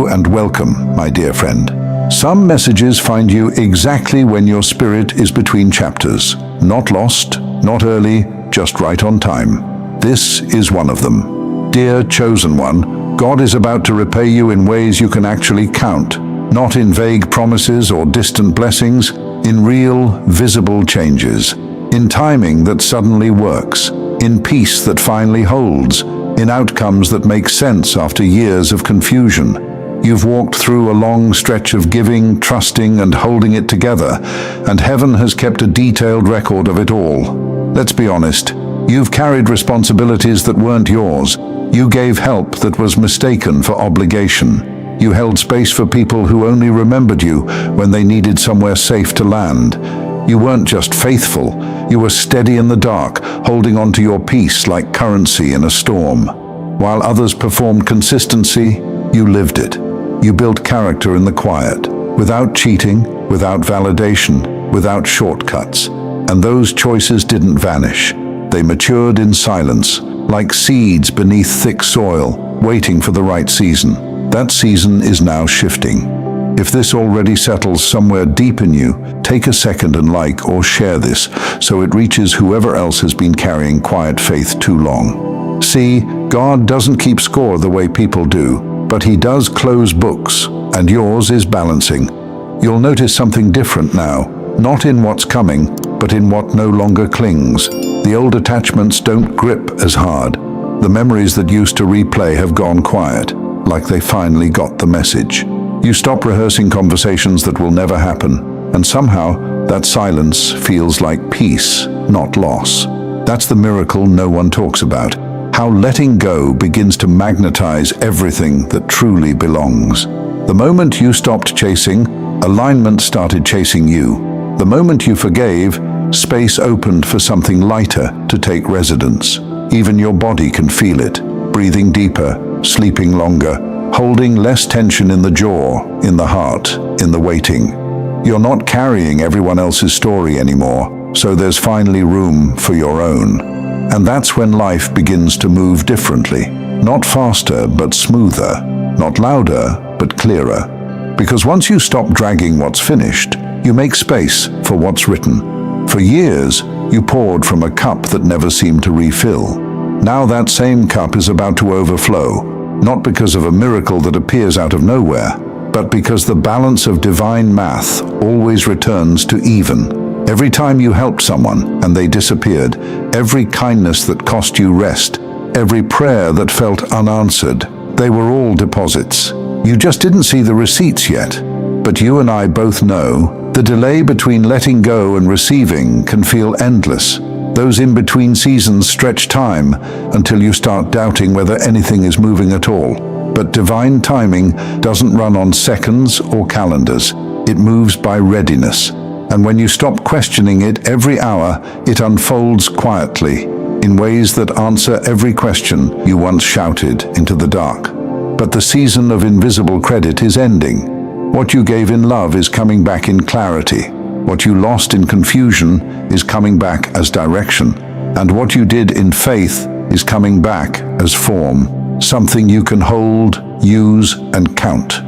Hello and welcome, my dear friend. Some messages find you exactly when your spirit is between chapters. Not lost, not early, just right on time. This is one of them. Dear chosen one, God is about to repay you in ways you can actually count. Not in vague promises or distant blessings, in real, visible changes. In timing that suddenly works. In peace that finally holds. In outcomes that make sense after years of confusion. You've walked through a long stretch of giving, trusting, and holding it together, and heaven has kept a detailed record of it all. Let's be honest, you've carried responsibilities that weren't yours. You gave help that was mistaken for obligation. You held space for people who only remembered you when they needed somewhere safe to land. You weren't just faithful, you were steady in the dark, holding on to your peace like currency in a storm. While others performed consistency, you lived it. You built character in the quiet, without cheating, without validation, without shortcuts. And those choices didn't vanish. They matured in silence, like seeds beneath thick soil, waiting for the right season. That season is now shifting. If this already settles somewhere deep in you, take a second and like or share this so it reaches whoever else has been carrying quiet faith too long. See, God doesn't keep score the way people do, but He does close books, and yours is balancing. You'll notice something different now, not in what's coming, but in what no longer clings. The old attachments don't grip as hard. The memories that used to replay have gone quiet, like they finally got the message. You stop rehearsing conversations that will never happen, and somehow that silence feels like peace, not loss. That's the miracle no one talks about. How letting go begins to magnetize everything that truly belongs. The moment you stopped chasing, alignment started chasing you. The moment you forgave, space opened for something lighter to take residence. Even your body can feel it, breathing deeper, sleeping longer, holding less tension in the jaw, in the heart, in the waiting. You're not carrying everyone else's story anymore, so there's finally room for your own. And that's when life begins to move differently. Not faster, but smoother. Not louder, but clearer. Because once you stop dragging what's finished, you make space for what's written. For years, you poured from a cup that never seemed to refill. Now that same cup is about to overflow. Not because of a miracle that appears out of nowhere, but because the balance of divine math always returns to even. Every time you helped someone and they disappeared, every kindness that cost you rest, every prayer that felt unanswered, they were all deposits. You just didn't see the receipts yet. But you and I both know the delay between letting go and receiving can feel endless. Those in-between seasons stretch time until you start doubting whether anything is moving at all. But divine timing doesn't run on seconds or calendars. It moves by readiness. And when you stop questioning it every hour, it unfolds quietly, in ways that answer every question you once shouted into the dark. But the season of invisible credit is ending. What you gave in love is coming back in clarity. What you lost in confusion is coming back as direction, and what you did in faith is coming back as form, something you can hold, use, and count.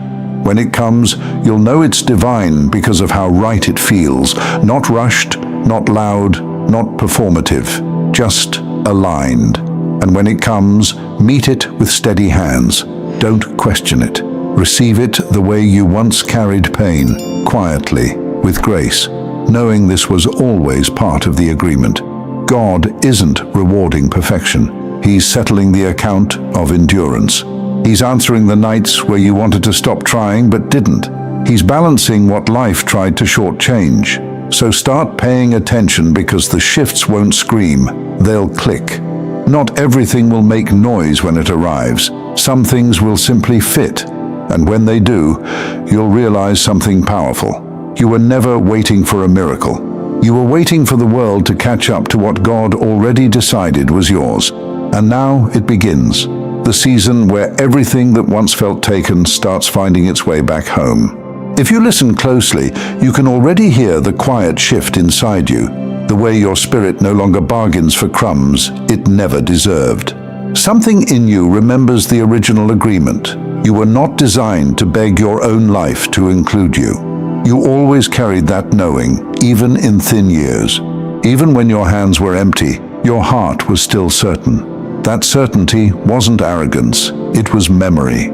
When it comes, you'll know it's divine because of how right it feels, not rushed, not loud, not performative, just aligned. And when it comes, meet it with steady hands. Don't question it. Receive it the way you once carried pain, quietly, with grace, knowing this was always part of the agreement. God isn't rewarding perfection. He's settling the account of endurance. He's answering the nights where you wanted to stop trying but didn't. He's balancing what life tried to shortchange. So start paying attention, because the shifts won't scream, they'll click. Not everything will make noise when it arrives. Some things will simply fit. And when they do, you'll realize something powerful. You were never waiting for a miracle. You were waiting for the world to catch up to what God already decided was yours. And now it begins. The season where everything that once felt taken starts finding its way back home. If you listen closely, you can already hear the quiet shift inside you, the way your spirit no longer bargains for crumbs it never deserved. Something in you remembers the original agreement. You were not designed to beg your own life to include you. You always carried that knowing, even in thin years. Even when your hands were empty, your heart was still certain. That certainty wasn't arrogance, it was memory.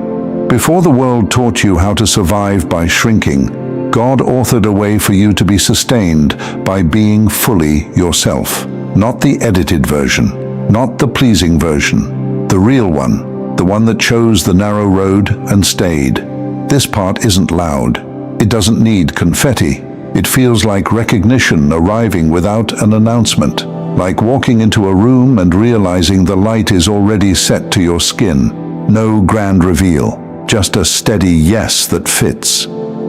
Before the world taught you how to survive by shrinking, God authored a way for you to be sustained by being fully yourself. Not the edited version, not the pleasing version, the real one, the one that chose the narrow road and stayed. This part isn't loud. It doesn't need confetti. It feels like recognition arriving without an announcement, like walking into a room and realizing the light is already set to your skin. No grand reveal, just a steady yes that fits.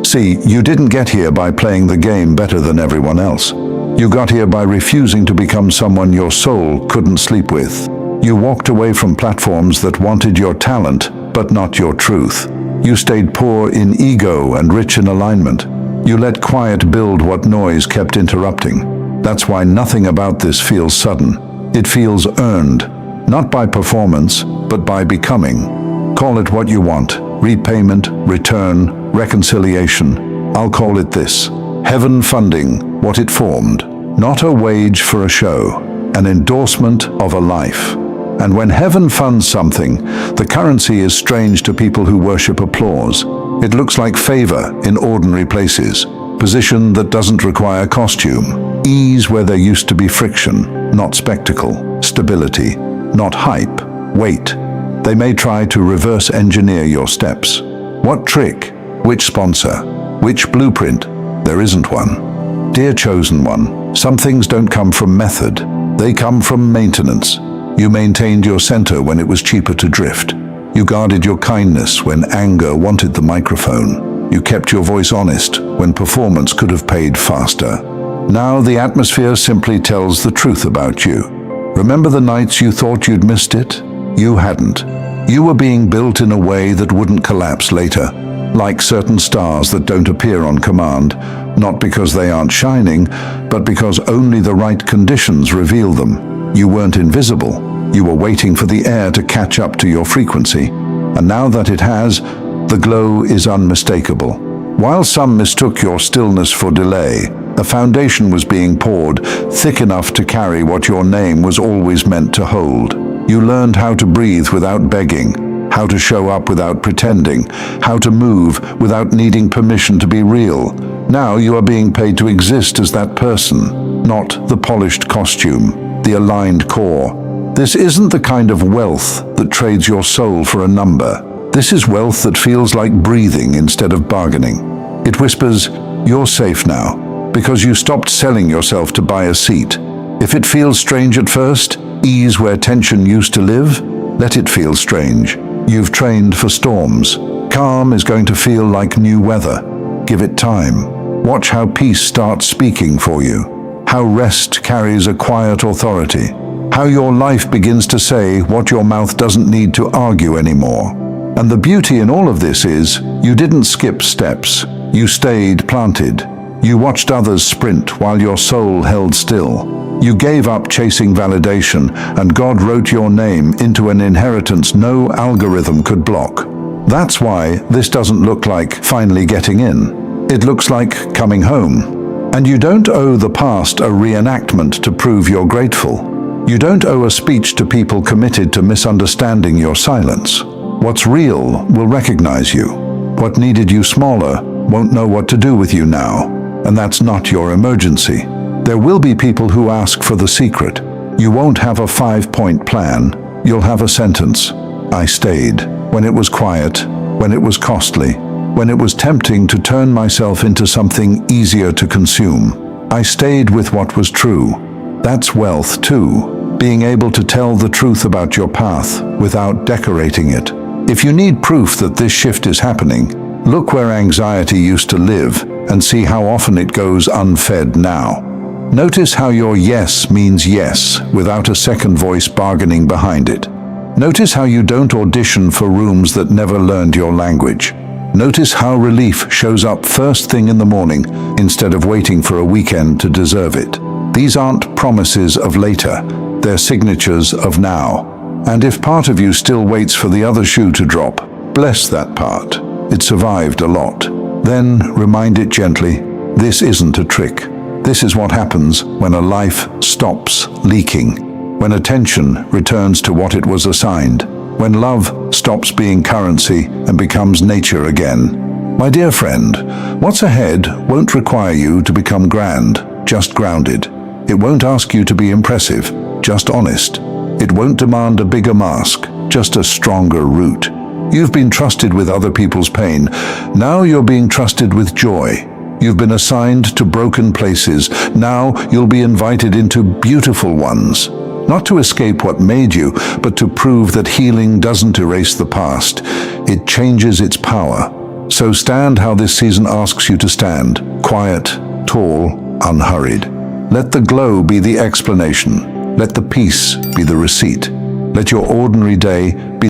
See, you didn't get here by playing the game better than everyone else. You got here by refusing to become someone your soul couldn't sleep with. You walked away from platforms that wanted your talent, but not your truth. You stayed poor in ego and rich in alignment. You let quiet build what noise kept interrupting. That's why nothing about this feels sudden. It feels earned, not by performance, but by becoming. Call it what you want: repayment, return, reconciliation. I'll call it this: heaven funding what it formed. Not a wage for a show, an endorsement of a life. And when heaven funds something, the currency is strange to people who worship applause. It looks like favor in ordinary places, position that doesn't require costume, ease where there used to be friction, not spectacle, stability, not hype, weight. They may try to reverse engineer your steps. What trick? Which sponsor? Which blueprint? There isn't one. Dear chosen one, some things don't come from method. They come from maintenance. You maintained your center when it was cheaper to drift. You guarded your kindness when anger wanted the microphone. You kept your voice honest when performance could have paid faster. Now the atmosphere simply tells the truth about you. Remember the nights you thought you'd missed it? You hadn't. You were being built in a way that wouldn't collapse later, like certain stars that don't appear on command, not because they aren't shining, but because only the right conditions reveal them. You weren't invisible. You were waiting for the air to catch up to your frequency. And now that it has, the glow is unmistakable. While some mistook your stillness for delay, a foundation was being poured, thick enough to carry what your name was always meant to hold. You learned how to breathe without begging, how to show up without pretending, how to move without needing permission to be real. Now you are being paid to exist as that person, not the polished costume, the aligned core. This isn't the kind of wealth that trades your soul for a number. This is wealth that feels like breathing instead of bargaining. It whispers, "You're safe now," because you stopped selling yourself to buy a seat. If it feels strange at first, ease where tension used to live, let it feel strange. You've trained for storms. Calm is going to feel like new weather. Give it time. Watch how peace starts speaking for you. How rest carries a quiet authority. How your life begins to say what your mouth doesn't need to argue anymore. And the beauty in all of this is, you didn't skip steps. You stayed planted. You watched others sprint while your soul held still. You gave up chasing validation, and God wrote your name into an inheritance no algorithm could block. That's why this doesn't look like finally getting in. It looks like coming home. And you don't owe the past a reenactment to prove you're grateful. You don't owe a speech to people committed to misunderstanding your silence. What's real will recognize you. What needed you smaller won't know what to do with you now. And that's not your emergency. There will be people who ask for the secret. You won't have a 5-point plan. You'll have a sentence. I stayed when it was quiet, when it was costly, when it was tempting to turn myself into something easier to consume. I stayed with what was true. That's wealth too, being able to tell the truth about your path without decorating it. If you need proof that this shift is happening, look where anxiety used to live and see how often it goes unfed now. Notice how your yes means yes without a second voice bargaining behind it. Notice how you don't audition for rooms that never learned your language. Notice how relief shows up first thing in the morning instead of waiting for a weekend to deserve it. These aren't promises of later, they're signatures of now. And if part of you still waits for the other shoe to drop, Bless that part. It survived a lot. Then remind it gently, this isn't a trick. This is what happens when a life stops leaking, when attention returns to what it was assigned, when love stops being currency and becomes nature again. My dear friend, what's ahead won't require you to become grand, just grounded. It won't ask you to be impressive, just honest. It won't demand a bigger mask, just a stronger root. You've been trusted with other people's pain. Now you're being trusted with joy. You've been assigned to broken places. Now you'll be invited into beautiful ones. Not to escape what made you, but to prove that healing doesn't erase the past. It changes its power. So stand how this season asks you to stand. Quiet, tall, unhurried. Let the glow be the explanation. Let the peace be the receipt. Let your ordinary day be